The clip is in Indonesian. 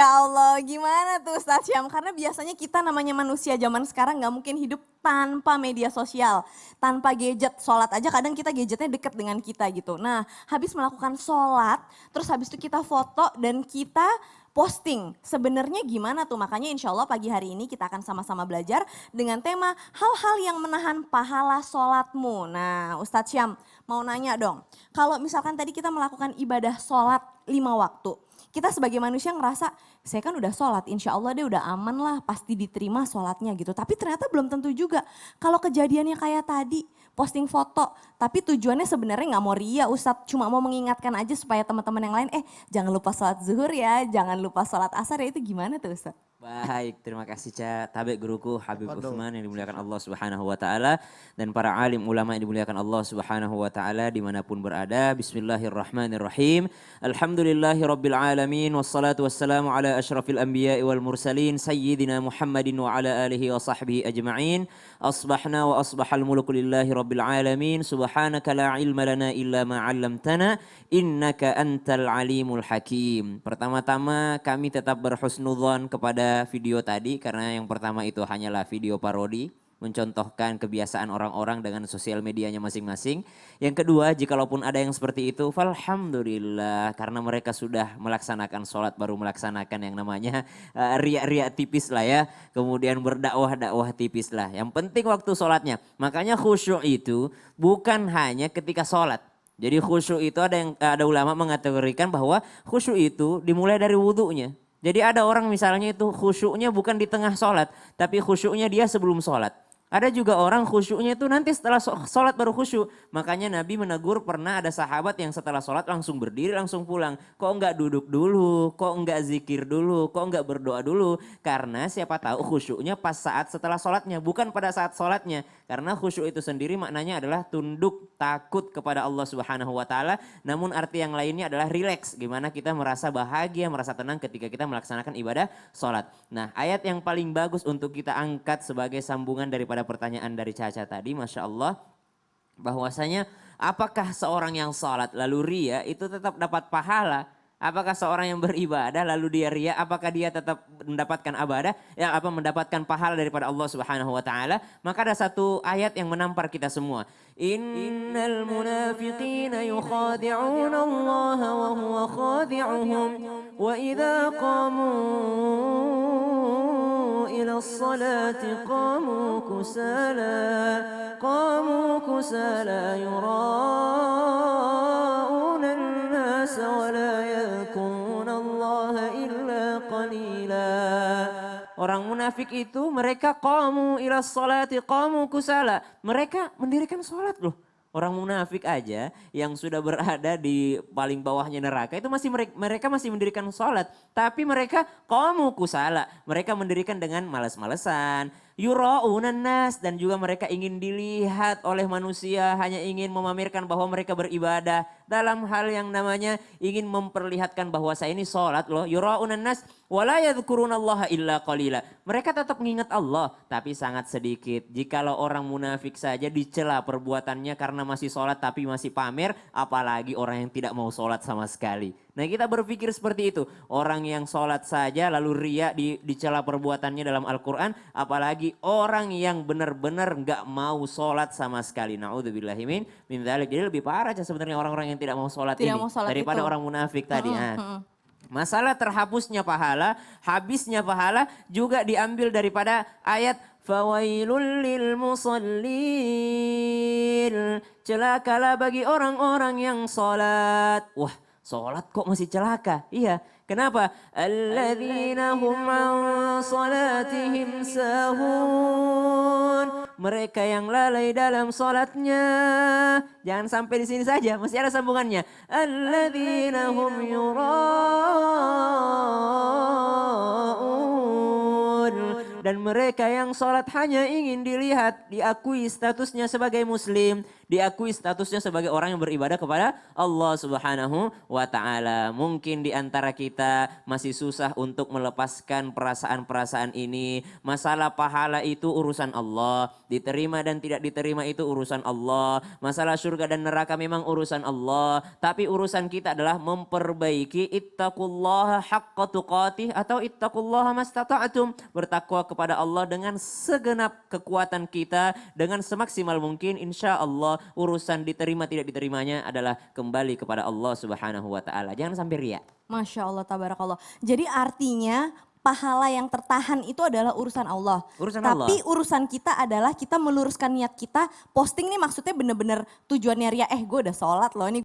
Masya Allah, gimana tuh Ustaz Syam? Karena biasanya kita namanya manusia zaman sekarang nggak mungkin hidup tanpa media sosial, tanpa gadget. Sholat aja kadang kita gadgetnya deket dengan kita gitu. Nah, habis melakukan sholat, terus habis itu kita foto dan kita posting. Sebenarnya gimana tuh? Makanya insya Allah pagi hari ini kita akan sama-sama belajar dengan tema hal-hal yang menahan pahala sholatmu. Nah Ustadz Syam mau nanya dong, kalau misalkan tadi kita melakukan ibadah sholat 5 waktu. Kita sebagai manusia ngerasa, saya kan udah sholat, insya Allah dia udah aman lah, pasti diterima sholatnya gitu. Tapi ternyata belum tentu juga. Kalau kejadiannya kayak tadi, posting foto, tapi tujuannya sebenarnya nggak mau ria Ustadz, cuma mau mengingatkan aja supaya teman-teman yang lain, jangan lupa sholat zuhur ya, jangan lupa sholat asar ya, itu gimana tuh Ustadz? Baik, terima kasih Ca. Tabik guruku Habib Utsman yang dimuliakan Allah Subhanahu wa taala dan para alim ulama yang dimuliakan Allah Subhanahu wa taala dimanapun berada. Bismillahirrahmanirrahim. Alhamdulillahirabbil alamin wassalatu wassalamu ala asyrafil anbiya'i wal mursalin sayyidina Muhammadin wa ala alihi wa sahbihi ajma'in. Asbahna wa asbahal mulku lillahi rabbil alamin. Subhanaka la ilma lana illa ma 'allamtana innaka antal alimul hakim. Pertama-tama kami tetap berhusnudzon kepada video tadi karena yang pertama itu hanyalah video parodi mencontohkan kebiasaan orang-orang dengan sosial medianya masing-masing. Yang kedua, jikalaupun ada yang seperti itu, alhamdulillah karena mereka sudah melaksanakan sholat baru melaksanakan yang namanya riak-riak tipis lah ya. Kemudian berdakwah-dakwah tipis lah. Yang penting waktu sholatnya. Makanya khusyuk itu bukan hanya ketika sholat. Jadi khusyuk itu ada ulama mengategorikan bahwa khusyuk itu dimulai dari wudhunya. Jadi ada orang misalnya itu khusyuknya bukan di tengah sholat, tapi khusyuknya dia sebelum sholat. Ada juga orang khusyuknya itu nanti setelah sholat baru khusyuk. Makanya Nabi menegur pernah ada sahabat yang setelah sholat langsung berdiri langsung pulang. Kok enggak duduk dulu, kok enggak zikir dulu, kok enggak berdoa dulu. Karena siapa tahu khusyuknya pas saat setelah sholatnya, bukan pada saat sholatnya. Karena khusyuk itu sendiri maknanya adalah tunduk takut kepada Allah Subhanahu wa taala. Namun arti yang lainnya adalah rileks. Gimana kita merasa bahagia, merasa tenang ketika kita melaksanakan ibadah sholat. Nah ayat yang paling bagus untuk kita angkat sebagai sambungan daripada pertanyaan dari Caca tadi, Masya Allah, bahwasanya apakah seorang yang sholat lalu ria itu tetap dapat pahala? Apakah seorang yang beribadah lalu dia ria, apakah dia tetap mendapatkan mendapatkan pahala daripada Allah Subhanahu wa taala? Maka ada satu ayat yang menampar kita semua. Innal munafiqina yukhadi'una Allah wa huwa khadi'uhum wa idza qamu إلى الصلاة قاموا كسالى يراءون الناس ولا يذكرون الله إلا قليلا. Orang munafik itu mereka qamu ila sholati qamu kusala. Mereka mendirikan sholat loh. Orang munafik aja yang sudah berada di paling bawahnya neraka itu mereka masih mendirikan sholat. Tapi mereka qamu kusala. Mereka mendirikan dengan malas-malesan. Yura'unan nas, dan juga mereka ingin dilihat oleh manusia, hanya ingin memamerkan bahwa mereka beribadah dalam hal yang namanya ingin memperlihatkan bahwa saya ini sholat loh. Yura'unan nas wala yadhkurunallaha illa qalila. Mereka tetap mengingat Allah tapi sangat sedikit. Jikalau orang munafik saja dicela perbuatannya karena masih sholat tapi masih pamer, apalagi orang yang tidak mau sholat sama sekali. Nah kita berpikir seperti itu. Orang yang sholat saja lalu ria dicela perbuatannya dalam Al-Quran. Apalagi orang yang benar-benar gak mau sholat sama sekali. Na'udzubillahimin min dzalik. Jadi lebih parah sebenarnya orang-orang yang tidak mau sholat ini. Mau sholat daripada itu. orang munafik tadi. Masalah terhapusnya pahala, habisnya pahala juga diambil daripada ayat fawailul lil musallin. Celakalah bagi orang-orang yang sholat. Wah, sholat kok masih celaka? Iya, kenapa? Alladzina hum an salatihim sahun. Mereka yang lalai dalam sholatnya. Jangan sampai di sini saja, masih ada sambungannya. Alladzina hum yura'un. Dan mereka yang sholat hanya ingin dilihat, diakui statusnya sebagai muslim, diakui statusnya sebagai orang yang beribadah kepada Allah Subhanahu wa taala. Mungkin di antara kita masih susah untuk melepaskan perasaan-perasaan ini. Masalah pahala itu urusan Allah, diterima dan tidak diterima itu urusan Allah. Masalah surga dan neraka memang urusan Allah, tapi urusan kita adalah memperbaiki ittaqullaha haqqa tuqatih atau ittaqullaha mastata'tum. Bertakwa kepada Allah dengan segenap kekuatan kita, dengan semaksimal mungkin, insya Allah urusan diterima tidak diterimanya adalah kembali kepada Allah Subhanahu wa taala. Jangan sampai ria. Masya Allah, tabarakallah. Jadi artinya pahala yang tertahan itu adalah urusan Allah. Urusan Tapi Allah. urusan kita adalah kita meluruskan niat kita. Posting nih maksudnya bener-bener tujuannya ria. Gue udah sholat loh, ini